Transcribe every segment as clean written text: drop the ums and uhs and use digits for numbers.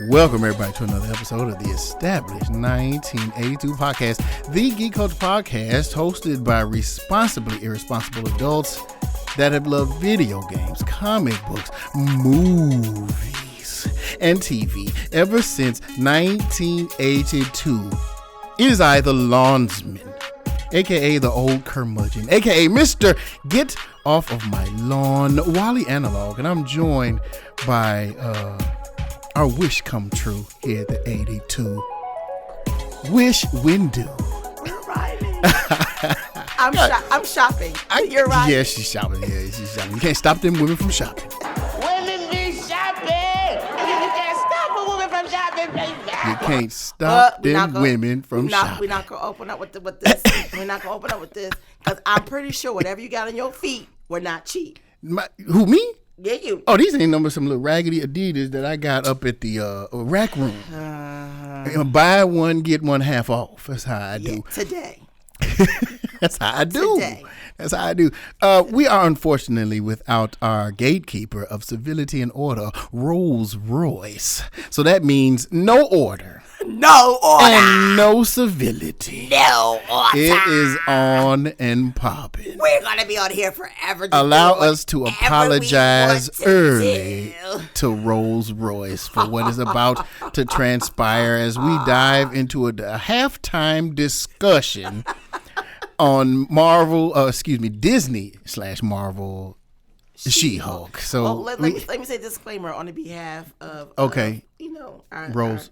Welcome, everybody, to another episode of the established 1982 podcast, the Geek Culture Podcast, hosted by responsibly irresponsible adults that have loved video games, comic books, movies, and TV ever since 1982. It is I, the Lawnsman, aka the old curmudgeon, aka Mr. Get Off of My Lawn, Wally Analog, and I'm joined by our wish come true here at the 82. Wish Windu. You're riding. I'm shopping. You're right. Yeah, she's shopping. You can't stop them women from shopping. Women be shopping. You can't stop a woman from shopping, baby. You can't stop them women from shopping. We're not gonna open up with this. We're not gonna open up with this because I'm pretty sure whatever you got on your feet were not cheap. Who, me? Yeah, you. Oh, these ain't number some little raggedy Adidas that I got up at the rack room. Buy one, get one half off. That's how I do. Today. That's how I do. Today. That's how I do. We are unfortunately without our gatekeeper of civility and order, Rolls Royce. So that means no order. No order. And no civility. No order. It is on and popping. We're going to be on here forever. Allow us to apologize early to Rolls Royce for what is about to transpire as we dive into a halftime discussion on Disney/Marvel She-Hulk. So let me say disclaimer on the behalf of our Rose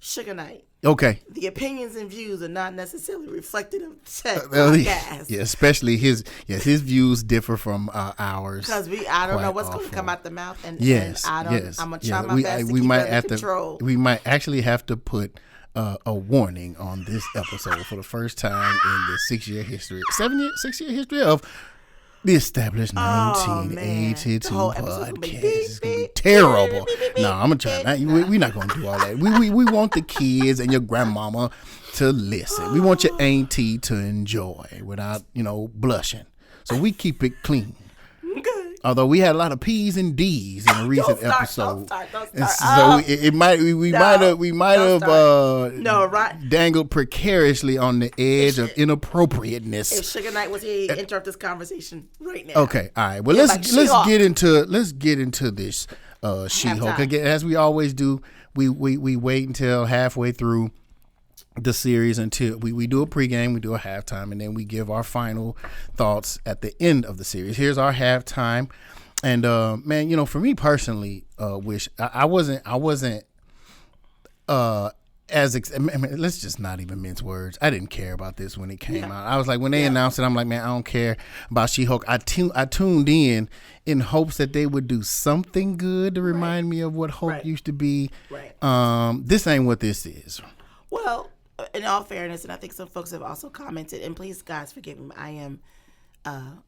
Sugar Knight. Okay. The opinions and views are not necessarily reflective of said podcast. Yeah, especially his views differ from ours. Because I don't know what's going to come out the mouth, and yes, I'm gonna try my best to we keep might it have under control. We might actually have to put a warning on this episode for the first time in the 6-year history of the established 1982 podcast. It's gonna be terrible. No, I'm gonna try. We're not gonna do all that. We want the kids and your grandmama to listen. We want your auntie to enjoy without blushing. So we keep it clean. Okay. Although we had a lot of P's and D's in a recent episode, don't start. And so we might have dangled precariously on the edge of inappropriateness. If Sugar Knight was here, he'd interrupt this conversation right now. Okay, all right. Well, let's get into this She-Hulk again, as we always do. We wait until halfway through the series until we do a pregame, we do a halftime, and then we give our final thoughts at the end of the series. Here's our halftime, and man, for me personally, wish I wasn't let's just not even mince words. I didn't care about this when it came out. I was like, when they announced it, I'm like, man, I don't care about She-Hulk. I tuned in hopes that they would do something good to remind me of what Hulk used to be. Right. This ain't what this is. Well, in all fairness, and I think some folks have also commented, and please, guys, forgive me, I am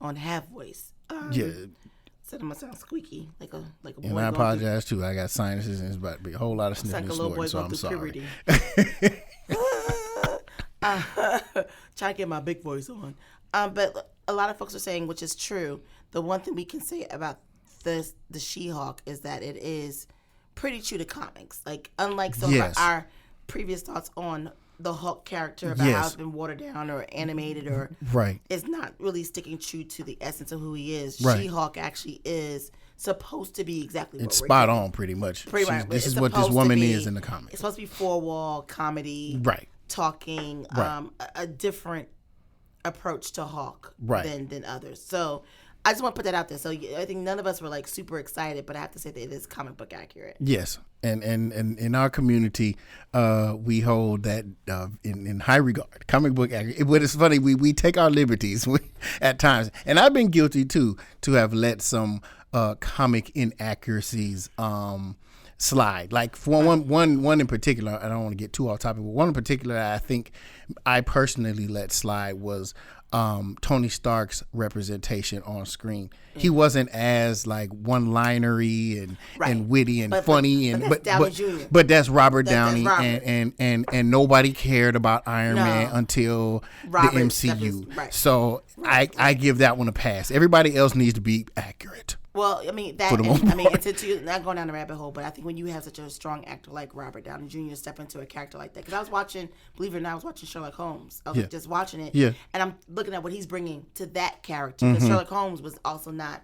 on half voice. So I'm gonna sound squeaky like a boy. And I apologize too. I got sinuses, and it's about to be a whole lot of sniffing and snorting, so I'm sorry. Try to get my big voice on. But a lot of folks are saying, which is true, the one thing we can say about the She-Hulk is that it is pretty true to comics. Like, unlike some of our previous thoughts on the Hulk character about how it's been watered down or animated or is not really sticking true to the essence of who he is. Right. She-Hulk actually is supposed to be exactly what it's we're spot doing. on, pretty much. This is what this woman is in the comics. It's supposed to be four-wall comedy, talking, a different approach to Hulk than others. So I just want to put that out there. So I think none of us were like super excited, but I have to say that it is comic book accurate. Yes. And in our community, we hold that in high regard. Comic book accurate. But it's funny, we take our liberties at times. And I've been guilty, too, to have let some comic inaccuracies slide. Like for one in particular, I don't want to get too off topic, but one in particular I think I personally let slide was Tony Stark's representation on screen. He wasn't as like one-linery and witty and funny, but that's Robert Downey, and nobody cared about Iron Man until the MCU. So I give that one a pass. Everybody else needs to be accurate. Well, I mean that. For the most I mean, part. not going down the rabbit hole, but I think when you have such a strong actor like Robert Downey Jr. step into a character like that, because I was watching, believe it or not, I was watching Sherlock Holmes. I was Yeah. just watching it, Yeah. and I'm looking at what he's bringing to that character. Because Sherlock Holmes was also not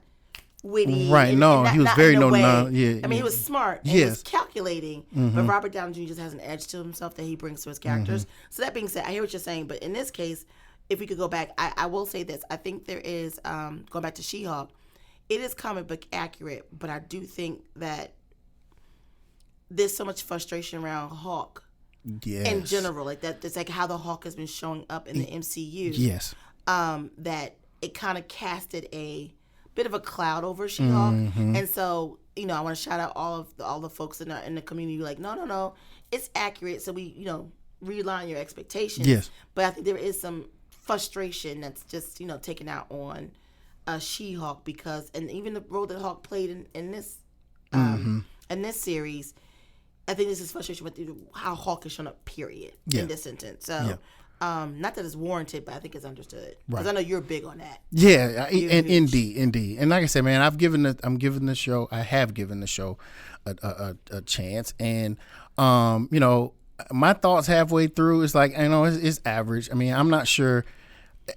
witty, Right? No, not, he was not very in a way. yeah. I mean, he was smart. And he was calculating, but Robert Downey Jr. just has an edge to himself that he brings to his characters. So that being said, I hear what you're saying, but in this case, if we could go back, I will say this: I think there is going back to She-Hulk. It is comic book accurate, but I do think that there's so much frustration around Hawk in general, like that. It's like how the Hawk has been showing up in the MCU. Yes. That it kind of casted a bit of a cloud over She-Hulk, and so I want to shout out all the folks in the community. Like, no, it's accurate. So we realign your expectations. Yes. But I think there is some frustration that's just taken out on She-Hulk because, and even the role that Hawk played in this series, I think this is frustration with how Hawk is shown up. Period. In this sentence. So, not that it's warranted, but I think it's understood because I know you're big on that. Yeah, and indeed, and like I said, man, I have given the show a chance, and my thoughts halfway through is like it's average. I mean, I'm not sure.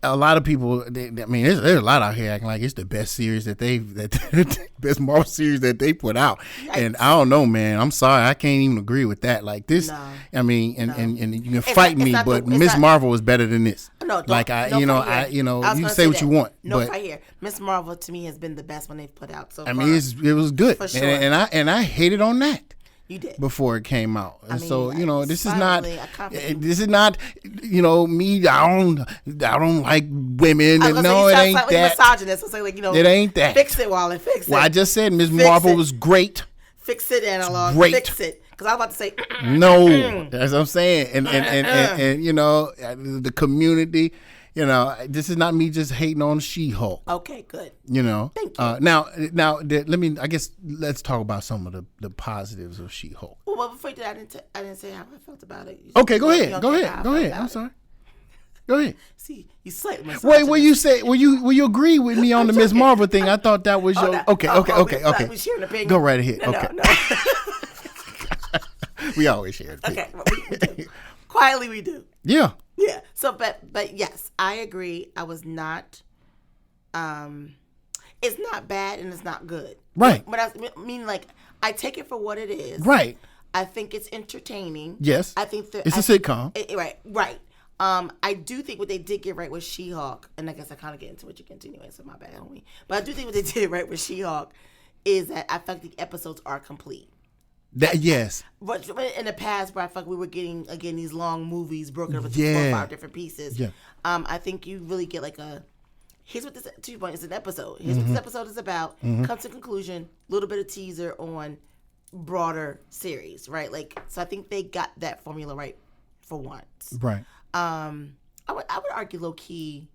A lot of people, there's a lot out here acting like it's the best series best Marvel series that they put out. Yikes. And I don't know, man. I'm sorry, I can't even agree with that. Like this, no. I mean, and you can fight me, but Miss Marvel is better than this. No, like you say what you want. No, but, right here, Miss Marvel to me has been the best one they've put out so far. I mean, it was good, for sure. and I hated on that. You did. Before it came out. And so, this is not me. I don't like women. No, it ain't that. Misogynist. It's like, it ain't that. Fix it, Wally. Fix it. Well, I just said Ms. Marvel was great. Fix it, Analog. Great. Fix it. Because I was about to say. No, that's what I'm saying. And the community. This is not me just hating on She-Hulk. Okay, good. Thank you. Now, let's talk about some of the positives of She-Hulk. Well, before you did, I didn't say how I felt about it. Okay, go ahead. Go ahead. I'm sorry. Go ahead. See, you slightly misogynist. Wait, will you agree with me on the Ms. Marvel thing? I thought that was your. Okay. We share an opinion. Go right ahead. No. We always share an opinion. Okay, we do. Quietly, we do. Yeah. Yeah. So, but yes, I agree. I was not. It's not bad and it's not good. Right. But I mean, like, I take it for what it is. Right. I think it's entertaining. Yes. I think it's a sitcom. Right. I do think what they did get right with She-Hulk, and I guess I kind of get into what you continue, so my bad, homie. But I do think what they did right with She-Hulk is that I feel like the episodes are complete. Yes. But in the past, where I felt we were getting again these long movies broken up into 4 or 5 different pieces. Yeah. I think you really get like here's what this 2 point is an episode. Here's what this episode is about. Comes to conclusion. Little bit of teaser on broader series, right? Like, so I think they got that formula right for once. Right. I would argue low key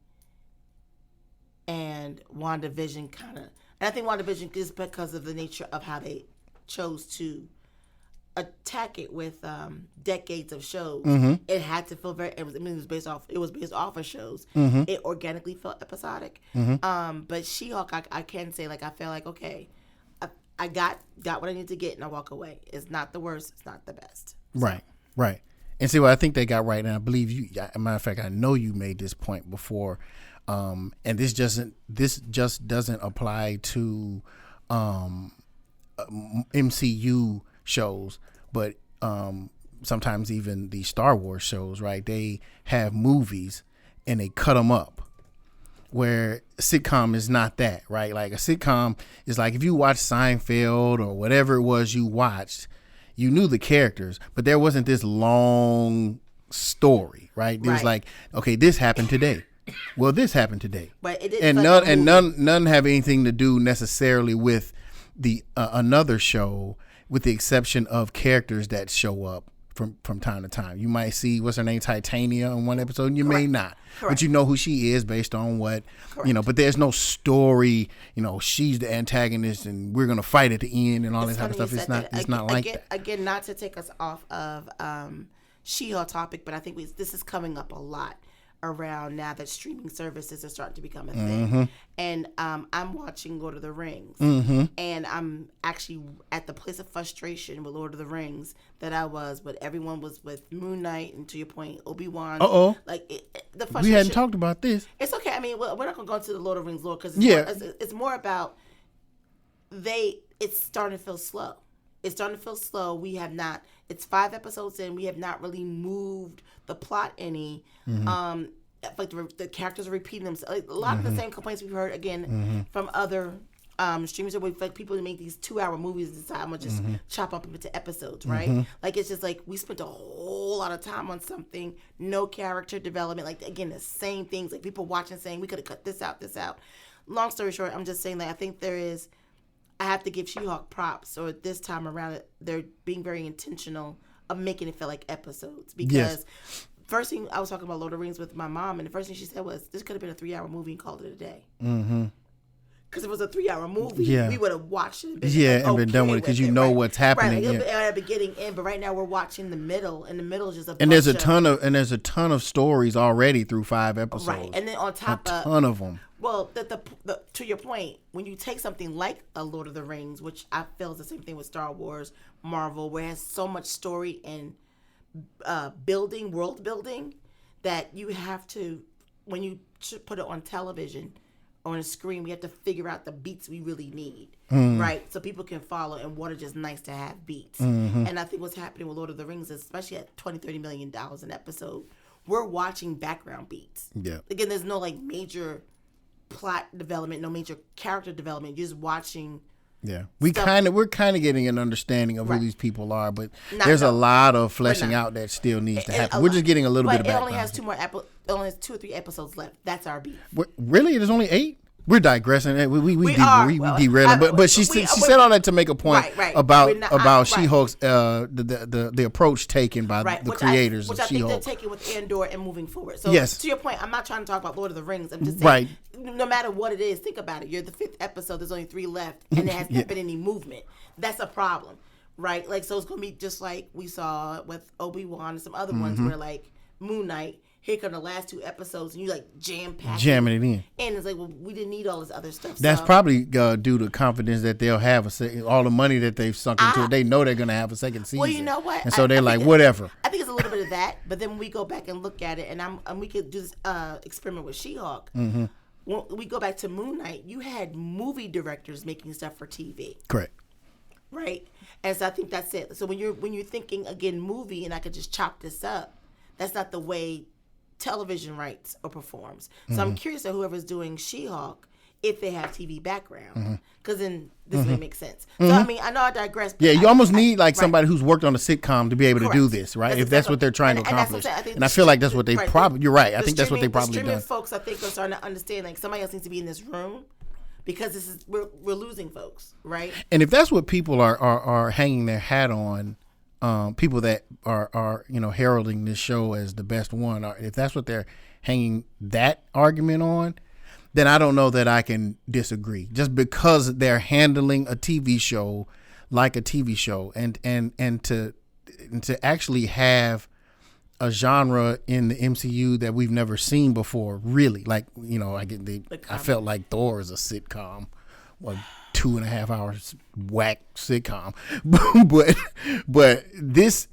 and WandaVision kind of, and I think WandaVision is because of the nature of how they chose to attack it with decades of shows. It had to feel it was based off of shows. It organically felt episodic. But She-Hulk, I can say, like, I feel like, okay, I got what I need to get and I walk away. It's not the worst, it's not the best. So. Right. And see what I think they got right, and I believe you. As a matter of fact, I know you made this point before, and this just doesn't apply to MCU shows, but sometimes even the Star Wars shows, right? They have movies and they cut them up, where a sitcom is not that, right? Like a sitcom is like if you watch Seinfeld or whatever it was you watched, you knew the characters, but there wasn't this long story, right? There was like, okay, this happened today. Well, this happened today, but it didn't none have anything to do necessarily with the another show, with the exception of characters that show up from time to time. You might see what's her name, Titania, in one episode, and you may not, but you know who she is based on what But there's no story. She's the antagonist, and we're gonna fight at the end, and all that type of stuff. It's not like that. Again, not to take us off of She-Hulk topic, but I think this is coming up a lot. around now that streaming services are starting to become a thing. And I'm watching Lord of the Rings. And I'm actually at the place of frustration with Lord of the Rings that I was, but everyone was with Moon Knight, and to your point, Obi-Wan. Like, the frustration. We hadn't talked about this. It's okay. I mean, we're not going to go into the Lord of the Rings lore because it's more about it's starting to feel slow. It's starting to feel slow. We have not, it's 5 episodes in, we have not really moved the plot any. Like the characters are repeating themselves. Like, a lot of the same complaints we've heard, again, from other streamers that like people who make these 2-hour movies and decide I'm going to just chop up into episodes, right? Like, it's just like we spent a whole lot of time on something, no character development. Like, again, the same things. Like, people watching saying, we could have cut this out. Long story short, I'm just saying that I think I have to give She-Hulk props, or this time around, they're being very intentional of making it feel like episodes. Because first thing, I was talking about Lord of the Rings with my mom, and the first thing she said was, this could have been a 3-hour movie and called it a day. Because if it was a 3-hour movie, we would have watched it and been done with it, because you know what's happening. Right, at the beginning end, but right now we're watching the middle, and the middle is just there's a ton of stories already through 5 episodes. Right, and then on top a ton of them. Well, to your point, when you take something like a Lord of the Rings, which I feel is the same thing with Star Wars, Marvel, where it has so much story and world building, that you have to, when you put it on television, on a screen, we have to figure out the beats we really need, right? So people can follow, and what are just nice to have beats. And I think what's happening with Lord of the Rings, especially at $20-30 million an episode, we're watching background beats. Yeah. Again, there's no like major plot development, no major character development. You're just watching. Yeah, we're kind of getting an understanding of who these people are, but there's a lot of fleshing out that still needs to happen. We're just getting a little bit of background. It only has 2 or 3 episodes left. That's our beef. Really? There's only 8? We're digressing. We derailing. But she said all that to make a point about She-Hulk's the approach taken by the creators of She-Hulk. Which I think they're taking with Andor and moving forward. So to your point, I'm not trying to talk about Lord of the Rings. I'm just saying, no matter what it is, think about it. You're the 5th episode. There's only 3 left, and there has not been any movement. That's a problem, right? Like, so it's going to be just like we saw with Obi-Wan and some other ones where, like, Moon Knight, here come the last 2 episodes, and you like jamming it in. And it's like, well, we didn't need all this other stuff. That's probably due to confidence that they'll have all the money that they've sunk into it. They know they're going to have a second season. Well, you know what? And so they're like, whatever. I think it's a little bit of that. But then when we go back and look at it, and we could do this experiment with She-Hulk. When we go back to Moon Knight, you had movie directors making stuff for TV. Correct. Right? And so I think that's it. So when you're thinking, again, movie, and I could just chop this up, that's not the way television writes or performs. So I'm curious of whoever's doing She-Hulk, if they have TV background, because then this may make sense. So I mean, I know I digress. Yeah, you almost need like somebody who's worked on a sitcom to be able to do this, right? If that's what they're trying to accomplish. And I feel like that's what they probably. You're right. I think that's what they probably done. Streaming folks, I think, are starting to understand like somebody else needs to be in this room, because we're losing folks, right? And if that's what people are hanging their hat on. People that are heralding this show as the best one, if that's what they're hanging that argument on, then I don't know that I can disagree. Just because they're handling a TV show like a TV show, and to actually have a genre in the MCU that we've never seen before, really. Like, I felt like Thor is a sitcom. Well, 2.5 hours whack sitcom, but this,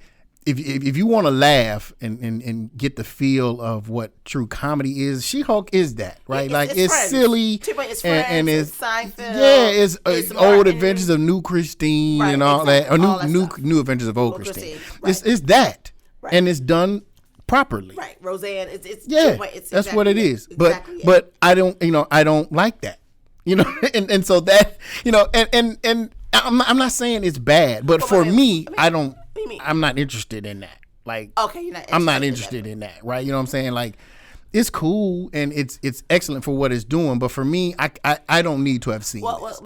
if you want to laugh and get the feel of what true comedy is, She-Hulk is that, right? It's silly, and it's Seinfeld. Yeah, it's old Adventures of New Christine and all that, or new Adventures of Old Christine. Right. It's that, and it's done properly. Right, Roseanne. It's that's exactly what it is. But I don't like that. And so that, and I'm not saying it's bad, but for me, I'm not interested in that. Like, okay, I'm not interested in that, right? You know what I'm saying? Like, it's cool and it's excellent for what it's doing, but for me, I don't need to have seen this.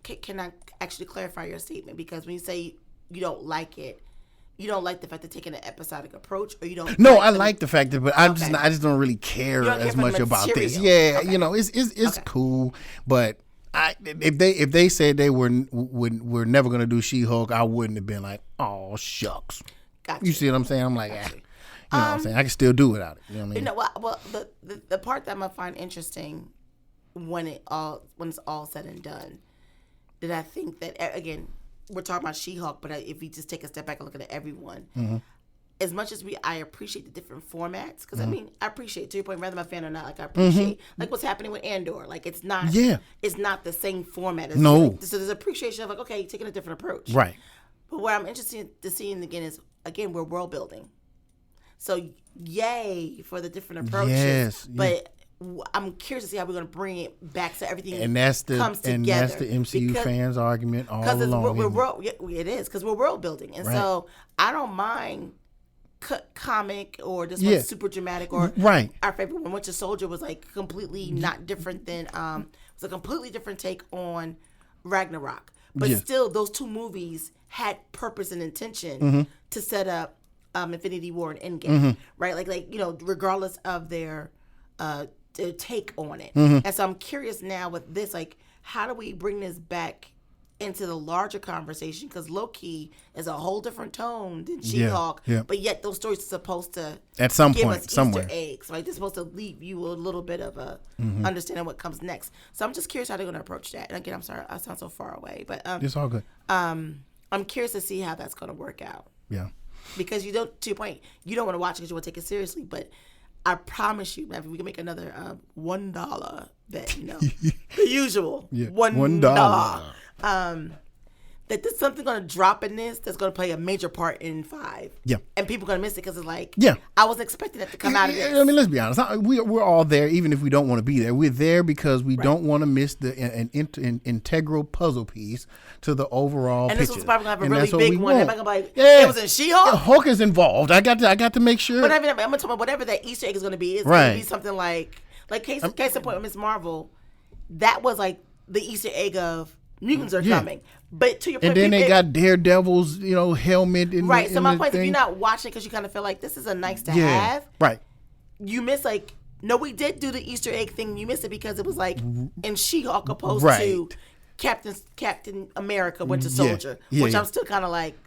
Can I actually clarify your statement? Because when you say you don't like it, you don't like the fact they're taking an episodic approach, or you don't? No, I like the fact that, but I just don't really care as much about this. Yeah, it's cool, but if they said they were never gonna do She-Hulk, I wouldn't have been like, oh shucks. Gotcha. You see what I'm saying? I'm like, You know what I'm saying? I can still do without it. You know what I mean? Well, the part that I'm gonna find interesting when it's all said and done, that I think that again we're talking about She-Hulk, but if we just take a step back and look at everyone, as much as I appreciate the different formats, because I mean I appreciate, to your point, whether I'm a fan or not, like I appreciate like what's happening with Andor, like it's not the same format. It's so there's appreciation of like, okay, taking a different approach, right? But what I'm interested to seeing again is we're world building. So yay for the different approaches, but I'm curious to see how we're going to bring it back so everything comes together. And that's the MCU fans' argument all along. It is because we're world building, and so I don't mind comic or this one's super dramatic or our favorite one, Winter Soldier, was like completely not different than was a completely different take on Ragnarok, but still those two movies had purpose and intention to set up Infinity War and Endgame, right? Like regardless of their take on it. And so I'm curious now with this, like, how do we bring this back into the larger conversation? Because Loki is a whole different tone than She-Hulk, but yet those stories are supposed to at some give point us somewhere Easter eggs, right? They're supposed to leave you a little bit of a understanding what comes next. So I'm just curious how they're going to approach that. And again, I'm sorry I sound so far away, but it's all good. I'm curious to see how that's going to work out. Yeah. Because you don't, to your point, you don't want to watch it because you want to take it seriously. But I promise you, man, we can make another $1 bet. The usual $1. That there's something going to drop in this that's going to play a major part in 5. Yeah. And people are going to miss it because it's like, I wasn't expecting it to come out of this. I mean, let's be honest. We're all there, even if we don't want to be there. We're there because we don't want to miss an integral puzzle piece to the overall picture. And this was probably going to have a really big one. Everybody going to be like, it was in She-Hulk? Yeah, Hulk is involved. I got to make sure. But I'm going to talk about whatever that Easter egg is going to be. It's going to be something like case in point with Ms. Marvel, that was like the Easter egg of mutants are coming. But to your point, and then they got Daredevil's, helmet. So my point is, if you're not watching because you kind of feel like this is a nice to have, right? You miss no, we did do the Easter egg thing. You missed it because it was like in She-Hulk opposed to Captain America Winter Soldier, which I'm still kind of like.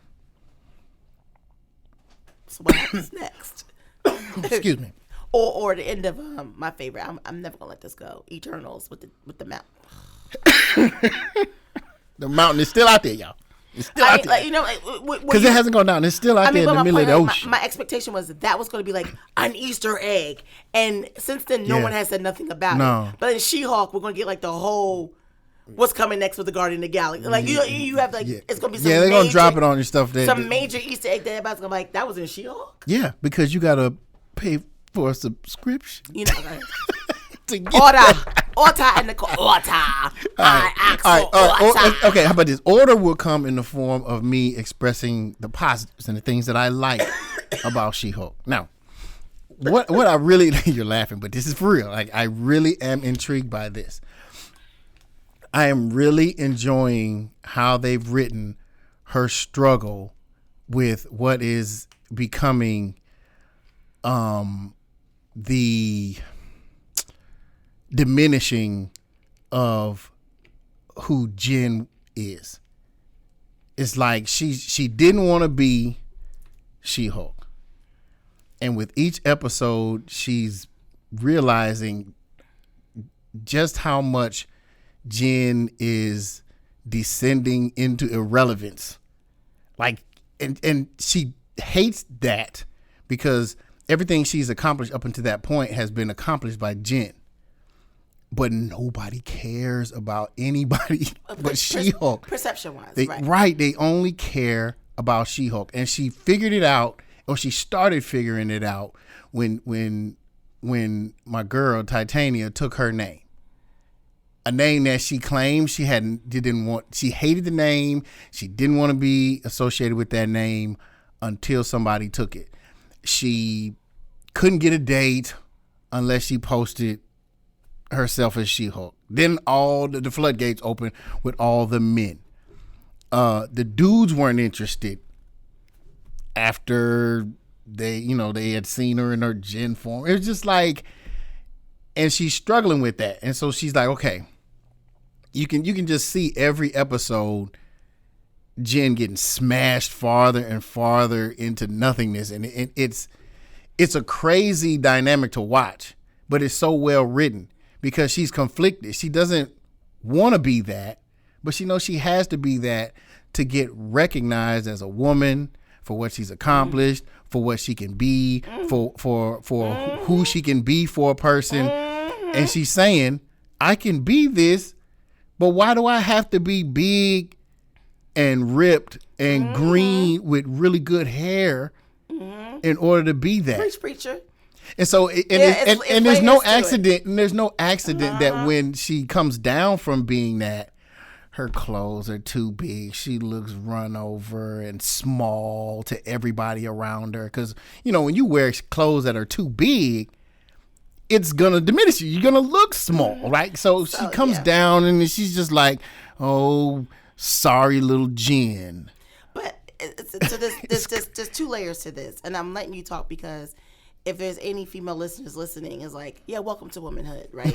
So what happens next? Excuse me. Or the end of my favorite. I'm never gonna let this go. Eternals with the map. The mountain is still out there, y'all. It's still out there. Because it hasn't gone down. It's still out there in the middle of the ocean. My expectation was that was going to be like an Easter egg. And since then, no one has said nothing about it. But in She-Hulk, we're going to get like the whole what's coming next with the Guardian of the Galaxy. Like, you have it's going to be some they're going to drop it on your stuff. Some major Easter egg that everybody's going to be like, that was in She-Hulk? Yeah, because you got to pay for a subscription. Order in the order. Okay, how about this? Order will come in the form of me expressing the positives and the things that I like about She-Hulk. Now, what I really you're laughing, but this is for real. Like, I really am intrigued by this. I am really enjoying how they've written her struggle with what is becoming the diminishing of who Jen is. It's like she didn't want to be She-Hulk. And with each episode, she's realizing just how much Jen is descending into irrelevance. Like, and she hates that because everything she's accomplished up until that point has been accomplished by Jen. But nobody cares about anybody but She-Hulk. Perception-wise, right. They only care about She-Hulk. And she figured it out, or she started figuring it out when my girl, Titania, took her name. A name that she claimed she didn't want. She hated the name. She didn't want to be associated with that name until somebody took it. She couldn't get a date unless she posted herself as She-Hulk. Then all the floodgates open with all the men. The dudes weren't interested after they had seen her in her Jen form. It was just like, and she's struggling with that. And so she's like, okay, you can just see every episode Jen getting smashed farther and farther into nothingness, and it's a crazy dynamic to watch, but it's so well written because she's conflicted. She doesn't want to be that, but she knows she has to be that to get recognized as a woman for what she's accomplished, for what she can be, for who she can be for a person. And she's saying, I can be this, but why do I have to be big and ripped and green with really good hair in order to be that? Preach, preacher. And so, and there's no accident, and there's no accident that when she comes down from being that, her clothes are too big. She looks run over and small to everybody around her. Because, you know, when you wear clothes that are too big, it's going to diminish you. You're going to look small, right? So she comes down and she's just like, oh, sorry, little Jen. But so there's two layers to this. And I'm letting you talk because if there's any female listeners listening, it's like, yeah, welcome to womanhood, right?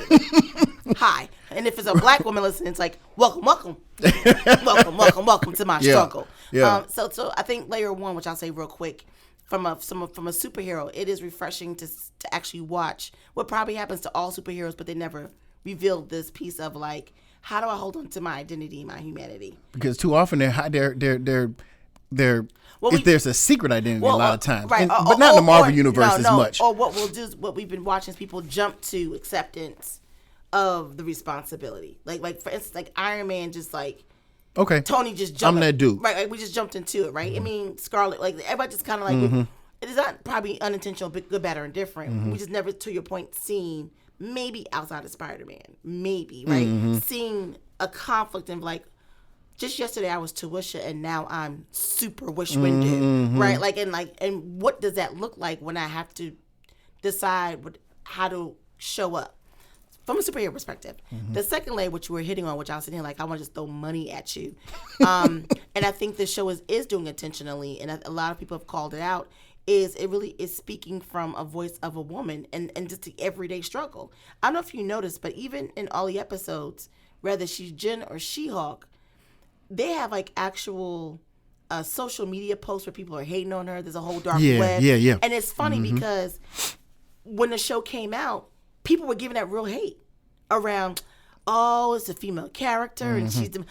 Hi. And if it's a black woman listening, it's like, welcome to my struggle. Yeah. So I think layer one, which I'll say real quick, from a superhero, it is refreshing to actually watch what probably happens to all superheroes, but they never revealed this piece of like, how do I hold on to my identity, my humanity? Because too often there's a secret identity a lot of times, right? But not in the Marvel universe as much. Or what we'll do is what we've been watching is people jump to acceptance of the responsibility. Like for instance, like Iron Man just like, okay, Tony just jumped. I'm that dude. Right, like we just jumped into it, right? Mm-hmm. I mean, Scarlet, like everybody just kind of like, it is not probably unintentional, but good, bad, or indifferent. Mm-hmm. We just never, to your point, seen maybe outside of Spider-Man, maybe, right? Mm-hmm. Seeing a conflict in like, just yesterday I was Tawisha and now I'm super Wish Windu, right? Like and what does that look like when I have to decide how to show up from a superhero perspective? Mm-hmm. The second layer, which you were hitting on, which I was sitting here like I want to just throw money at you, and I think this show is doing intentionally, and a lot of people have called it out. Is it really is speaking from a voice of a woman and just the everyday struggle. I don't know if you noticed, but even in all the episodes, whether she's Jen or She-Hulk, they have like actual social media posts where people are hating on her. There's a whole dark web. Yeah. And it's funny because when the show came out, people were giving that real hate around, oh, it's a female character and she's they've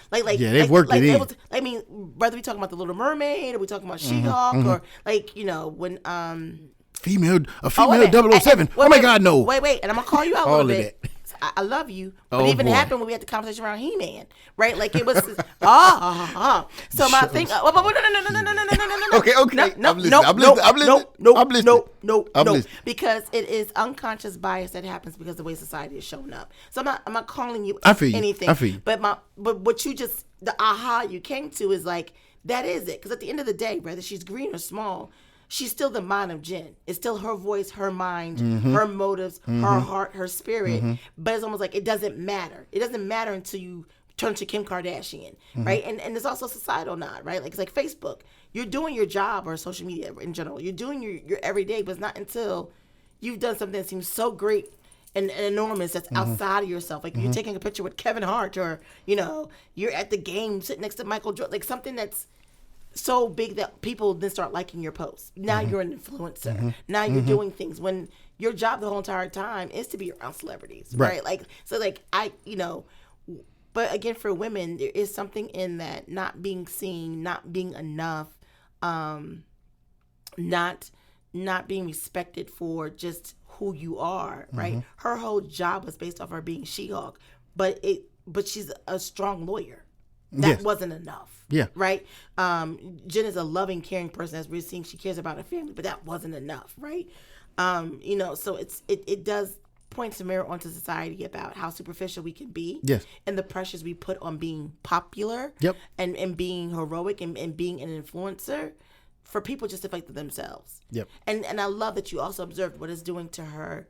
worked it in. I mean, whether we talking about the Little Mermaid or we talking about She-Hulk or like, you know, when a female 007. Oh my God, no. Wait, and I'm gonna call you out a little bit. That. I love you, but it even happened when we had the conversation around He-Man, right? Like it was, So my thing, no. Okay. I'm listening. Because it is unconscious bias that happens because of the way society is showing up. So I'm not calling you anything. I feel you. But what you just, the aha you came to is like, that is it. Because at the end of the day, whether she's green or small, she's still the mind of Jen. It's still her voice, her mind, her motives, her heart, her spirit. But it's almost like it doesn't matter. It doesn't matter until you turn to Kim Kardashian, right? And there's also a societal nod, right? Like it's like Facebook. You're doing your job or social media in general. You're doing your everyday, but it's not until you've done something that seems so great and enormous that's outside of yourself. Like you're taking a picture with Kevin Hart or, you know, you're at the game sitting next to Michael Jordan. Like something that's so big that people then start liking your posts. Now you're an influencer. Now you're doing things when your job the whole entire time is to be around celebrities, right? Like, so like but again, for women, there is something in that not being seen, not being enough, not being respected for just who you are, right? Her whole job was based off her being She-Hulk, but she's a strong lawyer. That wasn't enough. Yeah. Right? Jen is a loving, caring person, as we're seeing. She cares about her family, but that wasn't enough, right? So it does point a mirror onto society about how superficial we can be. Yes. And the pressures we put on being popular. Yep. And being heroic and being an influencer for people just to fight for themselves. Yep. And I love that you also observed what it's doing to her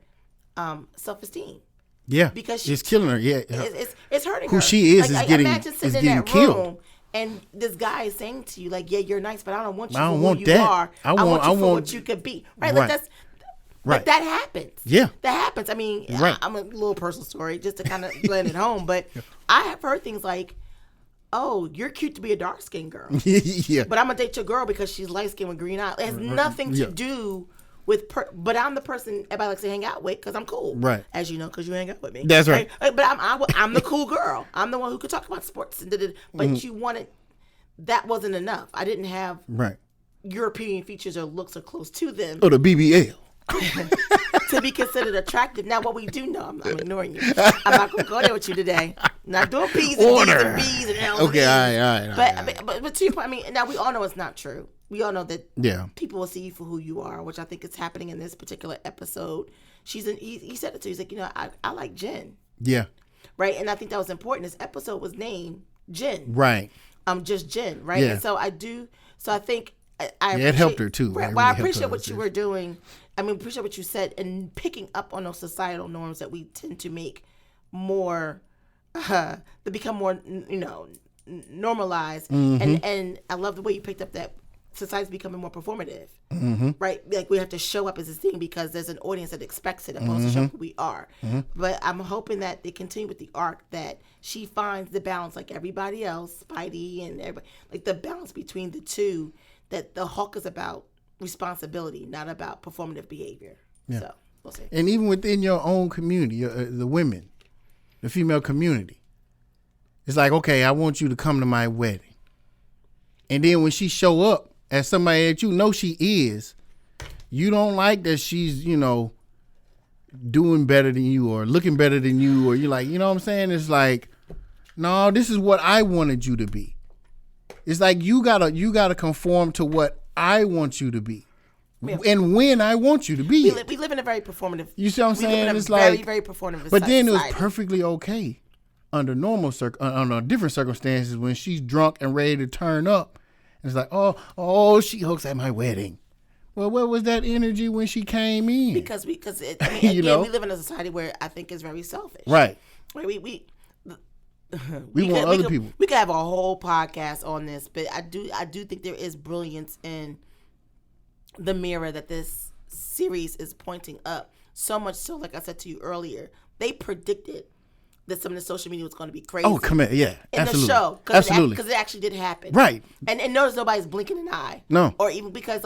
self-esteem. Yeah, because it's killing her. Yeah, it's hurting her. Who she is getting killed. And this guy is saying to you, like, yeah, you're nice, but I don't want you I don't for want who that. you are. I want you for want what you could be. Right? Like that's right. Like that happens. Yeah, that happens. I mean, right. I'm a little personal story just to kind of blend it home, but I have heard things like, oh, you're cute to be a dark-skinned girl. Yeah. But I'm gonna date your girl because she's light-skinned with green eyes. It has nothing to do but I'm the person everybody likes to hang out with because I'm cool. Right. As you know, because you hang out with me. That's right. But I'm the cool girl. I'm the one who could talk about sports. But you wanted, that wasn't enough. I didn't have European features or looks or close to them. Or the BBL. To be considered attractive. Now, what we do know, I'm ignoring you. I'm not going to go there with you today. I'm not doing P's and D's and B's and L's. Okay, all right. But to your point, I mean, now we all know it's not true. We all know that people will see you for who you are, which I think is happening in this particular episode. He said it to you. He's like, I like Jen. Yeah. Right? And I think that was important. This episode was named Jen. Right. Just Jen, right? Yeah. And so I think it helped her too. Right, well, I appreciate what you were doing. I mean, appreciate what you said and picking up on those societal norms that we tend to make more, that become more, normalized. And I love the way you picked up that society's becoming more performative, right? Like we have to show up as this thing because there's an audience that expects it opposed to show who we are. But I'm hoping that they continue with the arc that she finds the balance like everybody else, Spidey and everybody, like the balance between the two, that the Hawk is about responsibility, not about performative behavior. Yeah. So we'll see. And even within your own community, the women, the female community, it's like, okay, I want you to come to my wedding. And then when she show up as somebody that you know she is, you don't like that she's, doing better than you or looking better than you, or you're like, you know what I'm saying? It's like, no, this is what I wanted you to be. It's like you gotta conform to what I want you to be, and when I want you to be. We live in a very performative. You see what I'm saying? It's like very performative. But then it was perfectly okay under normal under different circumstances when she's drunk and ready to turn up. And it's like, oh, she hooks at my wedding. Well, what was that energy when she came in? Because we live in a society where I think is very selfish. Right. We want other people. We could have a whole podcast on this, but I do think there is brilliance in the mirror that this series is pointing up. So much so, like I said to you earlier, they predicted that some of the social media was going to be crazy. Oh, come on, yeah, in absolutely. the show, because it actually did happen, right? And notice nobody's blinking an eye, no, or even because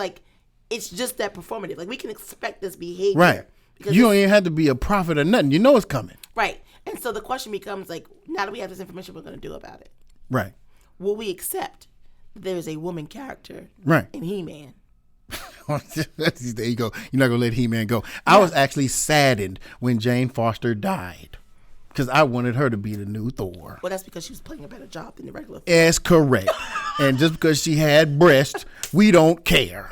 it's just that performative. Like we can expect this behavior, right? Because you don't even have to be a prophet or nothing. You know it's coming, right? And so the question becomes like, now that we have this information, what we're going to do about it, right? Will we accept that there is a woman character, right, in He-Man? There you go. You're not gonna let He-Man go. I was actually saddened when Jane Foster died because I wanted her to be the new Thor. Well, that's because she was playing a better job than the regular Thor. That's correct. And just because she had breasts, we don't care.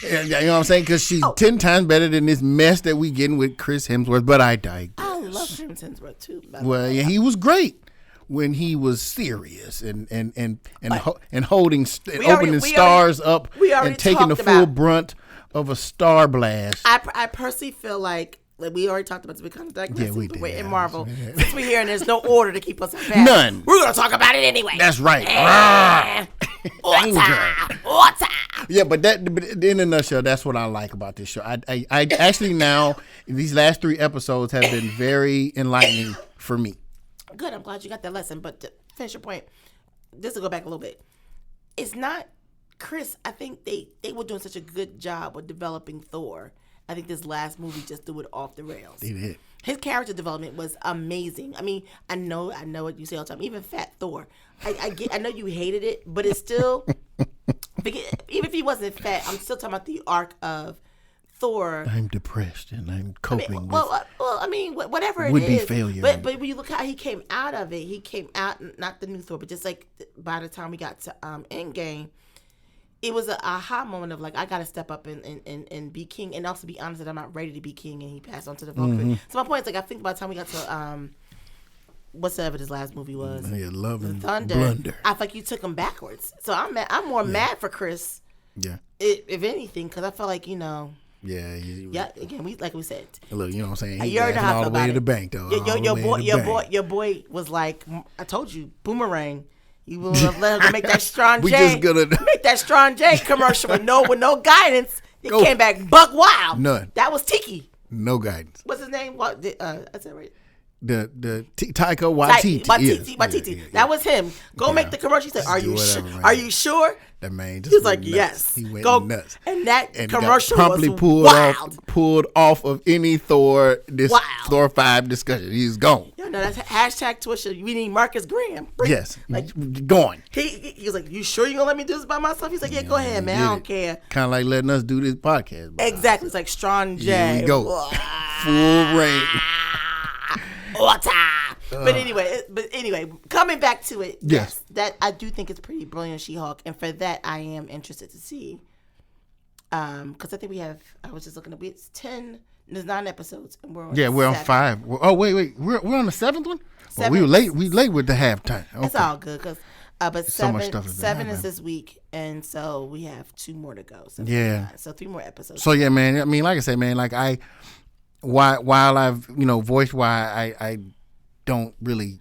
You know what I'm saying? Because she's 10 times better than this mess that we getting with Chris Hemsworth. But I digress. I love Chris Hemsworth too. Well, yeah, he was great when he was serious and holding opening stars up and taking the full brunt of a star blast. I personally feel like we already talked about this. We kind of digressed. Yeah, we did. In Marvel, since we're here and there's no order to keep us on path, none. We're gonna talk about it anyway. That's right. Water. Yeah, but in a nutshell, that's what I like about this show. I actually now these last 3 episodes have been very enlightening for me. Good. I'm glad you got that lesson. But to finish your point, just to go back a little bit, it's not Chris. I think they were doing such a good job with developing Thor. I think this last movie just threw it off the rails. They did. His character development was amazing. I mean, I know what you say all the time. Even Fat Thor, I know you hated it, but it's still. Even if he wasn't fat, I'm still talking about the arc of Thor. I'm depressed and I'm coping with. Whatever it would is. Be failure. But when you look how he came out of it, he came out not the new Thor, but just like by the time we got to Endgame. It was an aha moment of like, I got to step up and be king, and also be honest that I'm not ready to be king, and he passed on to the Valkyrie. So my point is, like, I think by the time we got to whatever this last movie was, Love and Thunder, Blunder. I feel like you took him backwards. So I'm more mad for Chris. Yeah. If anything, because I felt like Yeah. Again, we said. Look, you know what I'm saying. You already know how I feel about it. All the way to the bank, though. Your boy was like, I told you, boomerang. You will have let her make that Strong J. Make that Strong J commercial with no guidance. It came back buck wild. None. That was Tiki. No guidance. What's his name? What? I said right. Taika Waititi. Waititi. Yeah. That was him. Go make the commercial. He said, "Are you sure? Are you sure?" That man just He was like, nuts. "Yes." He went Go nuts. And that And commercial got promptly was pulled wild. off of any Thor Wow. Thor 5 discussion. He's gone. Yo, no, that's hashtag Twitter. We need Marcus Graham. Yes, Like gone. he was like, "You sure you gonna let me do this by myself?" He's like, "Yeah, go ahead, man. I don't care." Kind of like letting us do this podcast. Exactly. It's like Strong J. Here we go. Full reign. Water. But anyway, coming back to it, Yes. that I do think it's pretty brilliant, She-Hulk, and for that I am interested to see. Because I think I was just looking at it's 10. There's 9 episodes, and we're on We're on 7. 5. Oh wait, we're on the 7th one. Well, we were late. We late with the halftime. Okay. It's all good because but So much 7 stuff has been 7 is happening. this week, and so we have 2 more to go. So Yeah. so 3 more episodes. So yeah, man. I mean, like I said, man. Like while I've voiced why I don't really.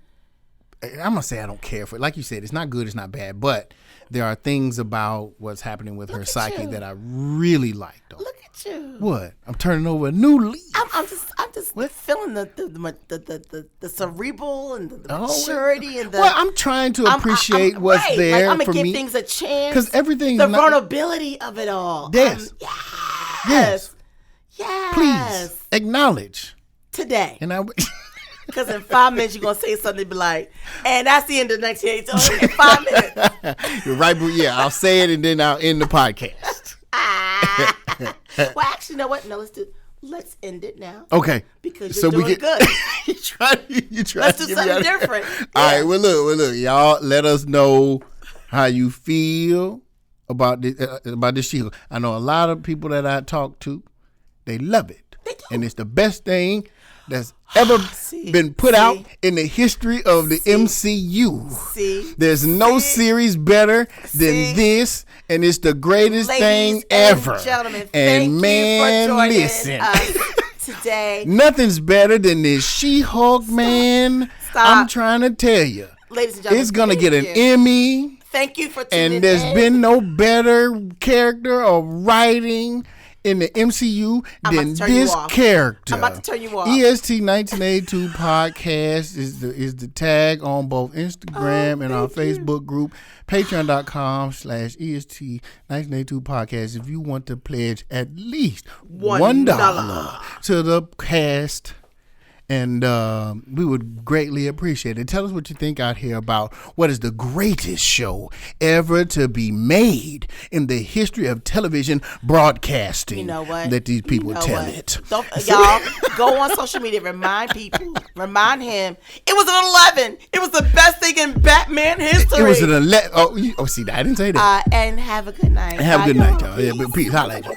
I'm gonna say I don't care for it. Like you said, it's not good. It's not bad. But there are things about what's happening with her psyche that I really like. Though. Look at you. What? I'm turning over a new leaf. I'm just feeling the cerebral and the Oh, maturity and the. Well, I'm trying to appreciate what's right. there I'm for gonna give me. things a chance. Because everything's the not- vulnerability of it all. Yes. Yes. Please acknowledge. Today. And I. Because in 5 minutes, you're going to say something be like, and that's the end of 1980. In 5 minutes. You're right, but yeah, I'll say it and then I'll end the podcast. Well, actually, you know what? No, let's end it now. Okay. Because you're doing good. you try Let's to do give me something out- different. All right, well, look, y'all. Let us know how you feel about this She-Hulk. I know a lot of people that I talk to, they love it, They do. and it's the best thing that's ever been put out in the history of the MCU. There's no series better than this, and it's the greatest thing ever. Gentlemen, and thank you for joining listen. us today. Nothing's better than this She-Hulk, man. Stop. I'm trying to tell you. Ladies and gentlemen, It's going to get an thank you. Emmy. Thank you for tuning in. And there's been no better character or writing in the MCU than this character. I'm about to turn you off. EST 1982 podcast is the tag on both Instagram and our Facebook group, patreon.com/EST 1982 podcast. If you want to pledge at least $1 to the cast, and we would greatly appreciate it. Tell us what you think out here about what is the greatest show ever to be made in the history of television broadcasting. You know what? Let these people tell it. Y'all go on social media. Remind people. Remind him. It was an 11. It was the best thing in Batman history. It was an 11. Oh, see, I didn't say that. And have a good night. Have a good Bye, night, y'all. y'all. Yeah, but peace. Holla at you.